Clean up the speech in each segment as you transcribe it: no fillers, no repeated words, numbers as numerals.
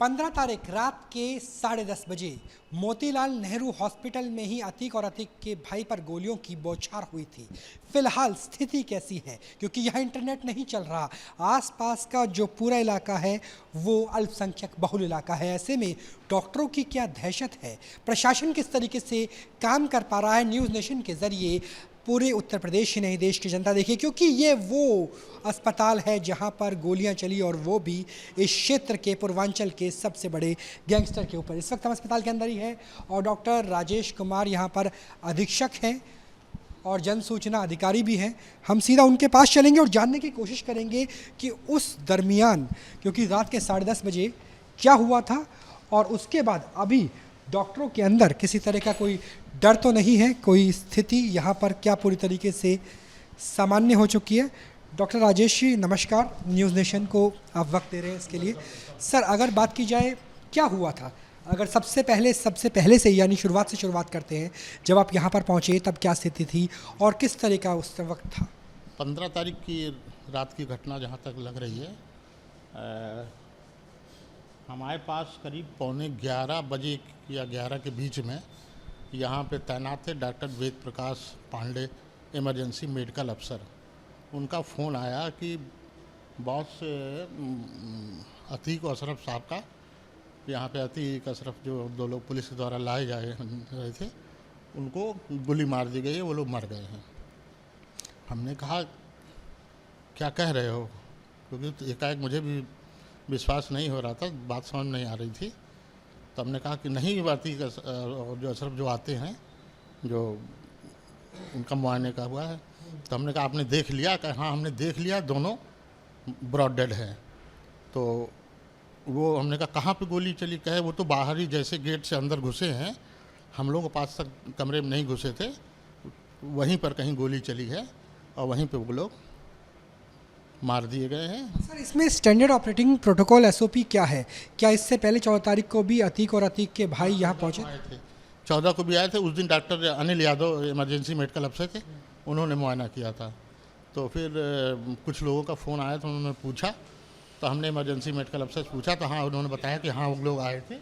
15 तारीख रात के 10:30 बजे मोतीलाल नेहरू हॉस्पिटल में ही अतीक और अतीक के भाई पर गोलियों की बौछार हुई थी। फिलहाल स्थिति कैसी है, क्योंकि यहाँ इंटरनेट नहीं चल रहा, आसपास का जो पूरा इलाका है वो अल्पसंख्यक बहुल इलाका है। ऐसे में डॉक्टरों की क्या दहशत है, प्रशासन किस तरीके से काम कर पा रहा है, न्यूज़ नेशन के जरिए पूरे उत्तर प्रदेश ही नहीं देश की जनता देखिए, क्योंकि ये वो अस्पताल है जहां पर गोलियां चली और वो भी इस क्षेत्र के पूर्वांचल के सबसे बड़े गैंगस्टर के ऊपर। इस वक्त हम अस्पताल के अंदर ही है और डॉक्टर राजेश कुमार यहां पर अधीक्षक हैं और जन सूचना अधिकारी भी हैं। हम सीधा उनके पास चलेंगे और जानने की कोशिश करेंगे कि उस दरमियान, क्योंकि रात के 10:30 बजे क्या हुआ था और उसके बाद अभी डॉक्टरों के अंदर किसी तरह का कोई डर तो नहीं है, कोई स्थिति यहाँ पर क्या पूरी तरीके से सामान्य हो चुकी है। डॉक्टर राजेश जी नमस्कार, न्यूज़ नेशन को आप वक्त दे रहे हैं इसके लिए। सर, अगर बात की जाए क्या हुआ था, अगर सबसे पहले से यानी शुरुआत करते हैं, जब आप यहाँ पर पहुँचे तब क्या स्थिति थी और किस तरह का उस वक्त था? 15 तारीख की रात की घटना जहाँ तक लग रही है, हमारे पास करीब 11:15 बजे या 11 के बीच में यहाँ पे तैनात थे doctor Ved Prakash Pandey, emergency medical अफसर। उनका फ़ोन आया कि बॉस अतीक और अशरफ साहब का, यहाँ पे अतीक अशरफ जो 2 लोग पुलिस के द्वारा लाए जा रहे थे, उनको गोली मार दी गई है, वो लोग मर गए हैं। हमने कहा क्या कह रहे हो, क्योंकि एकाएक मुझे भी विश्वास नहीं हो रहा था, बात समझ नहीं आ रही थी। तो हमने कहा कि नहीं, अतीक और जो अशरफ जो आते हैं, जो उनका मुआयने का हुआ है। तो हमने कहा आपने देख लिया? कहा हाँ हमने देख लिया, दोनों ब्रॉड डेड हैं। तो वो हमने कहा कहाँ पे गोली चली? कहे वो तो बाहर ही जैसे गेट से अंदर घुसे हैं, हम लोग के पास तक कमरे में नहीं घुसे थे, वहीं पर कहीं गोली चली है और वहीं पे वो लोग मार दिए गए हैं। सर, इसमें स्टैंडर्ड ऑपरेटिंग प्रोटोकॉल SOP क्या है? क्या इससे पहले 14 तारीख को भी अतीक और अतीक के भाई यहाँ पहुँचे थे? 14 को भी आए थे। उस दिन doctor Anil Yadav emergency medical अफसर थे, उन्होंने मुआयना किया था। तो फिर कुछ लोगों का फ़ोन आया था, उन्होंने पूछा, तो हमने इमरजेंसी मेडिकल अफसर से पूछा, तो हाँ उन्होंने बताया कि हाँ वो लोग आए थे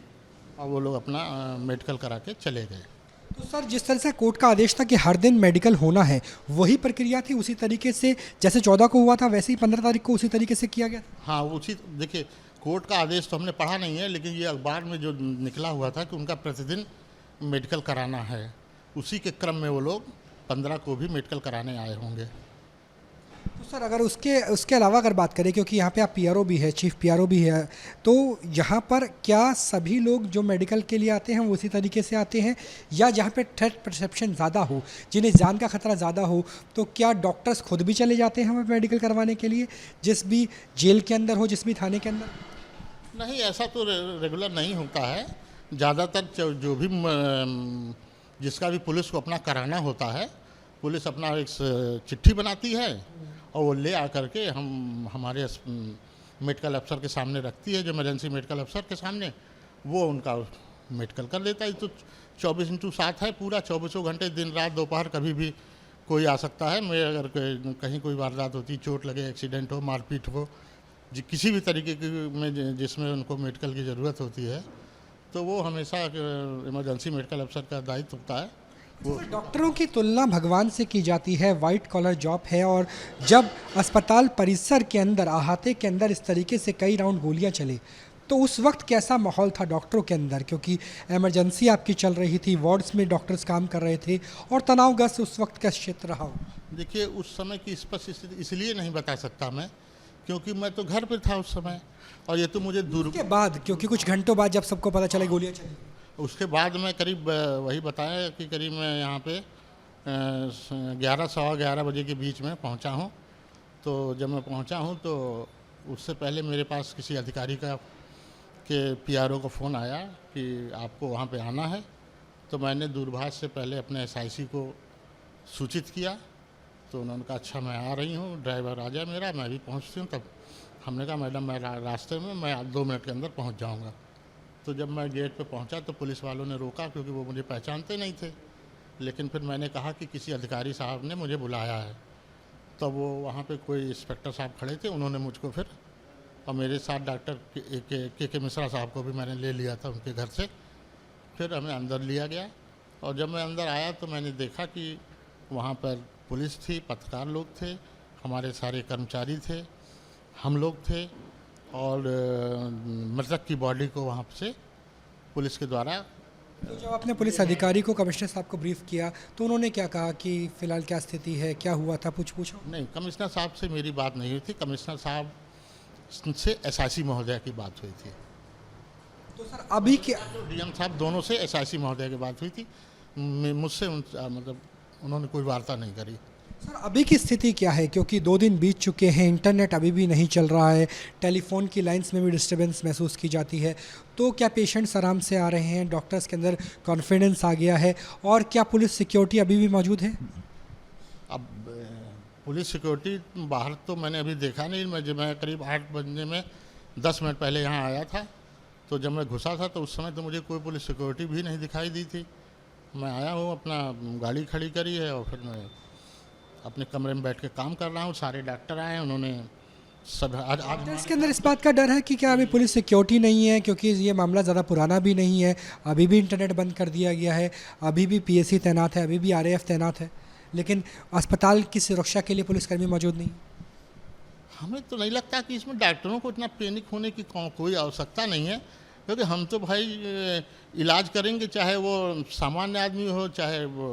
और वो लोग अपना मेडिकल करा के चले गए। तो सर, जिस तरह से कोर्ट का आदेश था कि हर दिन मेडिकल होना है, वही प्रक्रिया थी उसी तरीके से जैसे 14 को हुआ था वैसे ही 15 तारीख को उसी तरीके से किया गया? हाँ उसी, देखिए कोर्ट का आदेश तो हमने पढ़ा नहीं है, लेकिन ये अखबार में जो निकला हुआ था कि उनका प्रतिदिन मेडिकल कराना है, उसी के क्रम में वो लोग 15 को भी मेडिकल कराने आए होंगे। तो सर, अगर उसके अलावा अगर बात करें, क्योंकि यहाँ पे आप PRO भी है, चीफ PRO भी है, तो यहाँ पर क्या सभी लोग जो मेडिकल के लिए आते हैं वो उसी तरीके से आते हैं, या जहाँ पे थ्रेट परसेप्शन ज़्यादा हो, जिन्हें जान का खतरा ज़्यादा हो, तो क्या डॉक्टर्स खुद भी चले जाते हैं हमें मेडिकल करवाने के लिए, जिस भी जेल के अंदर हो, जिस भी थाने के अंदर? नहीं, ऐसा तो रेगुलर नहीं होता है। ज़्यादातर जो भी जिसका भी पुलिस को अपना कराना होता है, पुलिस अपना एक चिट्ठी बनाती है और वो ले आकर के हमारे मेडिकल अफसर के सामने रखती है, जो इमरजेंसी मेडिकल अफसर के सामने, वो उनका मेडिकल कर देता है। तो 24/7 है, पूरा 24 घंटे, दिन रात दोपहर कभी भी कोई आ सकता है। मैं अगर कहीं कोई वारदात होती, चोट लगे, एक्सीडेंट हो, मारपीट हो, किसी भी तरीके की में जिसमें उनको मेडिकल की ज़रूरत होती है, तो वो हमेशा इमरजेंसी मेडिकल अफसर का दायित्व होता है। वो डॉक्टरों की तुलना भगवान से की जाती है, वाइट कॉलर जॉब है, और जब अस्पताल परिसर के अंदर, अहाते के अंदर इस तरीके से कई राउंड गोलियां चली, तो उस वक्त कैसा माहौल था डॉक्टरों के अंदर? क्योंकि इमरजेंसी आपकी चल रही थी, वार्ड्स में डॉक्टर्स काम कर रहे थे, और तनावग्रस्त उस वक्त का क्षेत्र रहा हो। देखिए, उस समय की स्पष्ट स्थिति इसलिए नहीं बता सकता मैं, क्योंकि मैं तो घर पे था उस समय, और ये तो मुझे दूर के बाद, क्योंकि कुछ घंटों बाद जब सबको पता चला गोलियां चली, उसके बाद मैं करीब वही बताया कि करीब मैं यहाँ पे 11 सवा 11 बजे के बीच में पहुँचा हूँ। तो जब मैं पहुँचा हूँ तो उससे पहले मेरे पास किसी अधिकारी का के PRO का फ़ोन आया कि आपको वहाँ पे आना है। तो मैंने दूरभाष से पहले अपने SIC को सूचित किया, तो उन्होंने कहा अच्छा मैं आ रही हूँ, ड्राइवर आ जाए मेरा, मैं भी पहुँचती हूँ। तब हमने कहा मैडम मैं रास्ते में, मैं 2 मिनट के अंदर पहुँच जाऊँगा। तो जब मैं गेट पे पहुंचा तो पुलिस वालों ने रोका, क्योंकि वो मुझे पहचानते नहीं थे। लेकिन फिर मैंने कहा कि किसी अधिकारी साहब ने मुझे बुलाया है। तो वो वहाँ पे कोई इंस्पेक्टर साहब खड़े थे, उन्होंने मुझको फिर और मेरे साथ डॉक्टर के मिश्रा साहब को भी मैंने ले लिया था उनके घर से। फिर हमें अंदर लिया गया और जब मैं अंदर आया तो मैंने देखा कि वहाँ पर पुलिस थी, पत्रकार लोग थे, हमारे सारे कर्मचारी थे, हम लोग थे और मृतक की बॉडी को वहाँ से पुलिस के द्वारा। तो जब आपने पुलिस अधिकारी को, कमिश्नर साहब को ब्रीफ किया तो उन्होंने क्या कहा कि फ़िलहाल क्या स्थिति है, क्या हुआ था, पूछो? नहीं, कमिश्नर साहब से मेरी बात नहीं हुई थी, कमिश्नर साहब से एसआईसी महोदय की बात हुई थी। तो सर अभी क्या, डीएम साहब दोनों से एसआईसी महोदय की बात हुई थी, मुझसे मतलब उन्होंने कोई वार्ता नहीं करी। सर अभी की स्थिति क्या है, क्योंकि 2 दिन बीत चुके हैं, इंटरनेट अभी भी नहीं चल रहा है, टेलीफोन की लाइंस में भी डिस्टर्बेंस महसूस की जाती है, तो क्या पेशेंट्स आराम से आ रहे हैं, डॉक्टर्स के अंदर कॉन्फिडेंस आ गया है, और क्या पुलिस सिक्योरिटी अभी भी मौजूद है? अब पुलिस सिक्योरिटी बाहर तो मैंने अभी देखा नहीं, मैं करीब 8 बजने में 10 मिनट पहले यहाँ आया था, तो जब मैं घुसा था तो उस समय तो मुझे कोई पुलिस सिक्योरिटी भी नहीं दिखाई दी थी। मैं आया हूँ, अपना गाड़ी खड़ी करी है और फिर मैं अपने कमरे में बैठ के काम कर रहा हूँ। सारे डॉक्टर आए, उन्होंने सब आज इसके अंदर इस बात का डर है कि क्या अभी पुलिस सिक्योरिटी नहीं है, क्योंकि ये मामला ज़्यादा पुराना भी नहीं है, अभी भी इंटरनेट बंद कर दिया गया है, अभी भी पीएसी तैनात है, अभी भी आरएएफ तैनात है, लेकिन अस्पताल की सुरक्षा के लिए पुलिसकर्मी मौजूद नहीं। हमें तो नहीं लगता कि इसमें डॉक्टरों को इतना पैनिक होने की कोई आवश्यकता नहीं है, क्योंकि हम तो भाई इलाज करेंगे, चाहे वो सामान्य आदमी हो, चाहे वो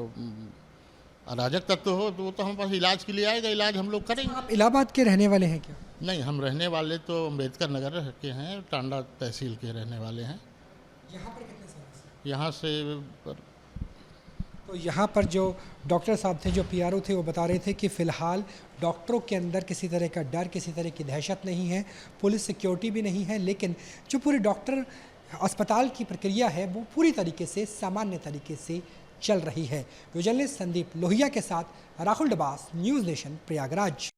अराजक तत्व हो, तो वो तो हम पास इलाज के लिए आएगा, इलाज हम लोग करेंगे। आप इलाहाबाद के रहने वाले हैं क्या? नहीं, हम रहने वाले तो अम्बेडकर नगर के हैं, टांडा तहसील के रहने वाले हैं। यहाँ पर कितने साल से? यहाँ से तो यहाँ पर जो डॉक्टर साहब थे, जो पीआरओ थे, वो बता रहे थे कि फ़िलहाल डॉक्टरों के अंदर किसी तरह का डर, किसी तरह की दहशत नहीं है, पुलिस सिक्योरिटी भी नहीं है, लेकिन जो पूरे डॉक्टर अस्पताल की प्रक्रिया है वो पूरी तरीके से सामान्य तरीके से चल रही है। जर्नलिस्ट संदीप लोहिया के साथ राहुल डबास, न्यूज़ नेशन, प्रयागराज।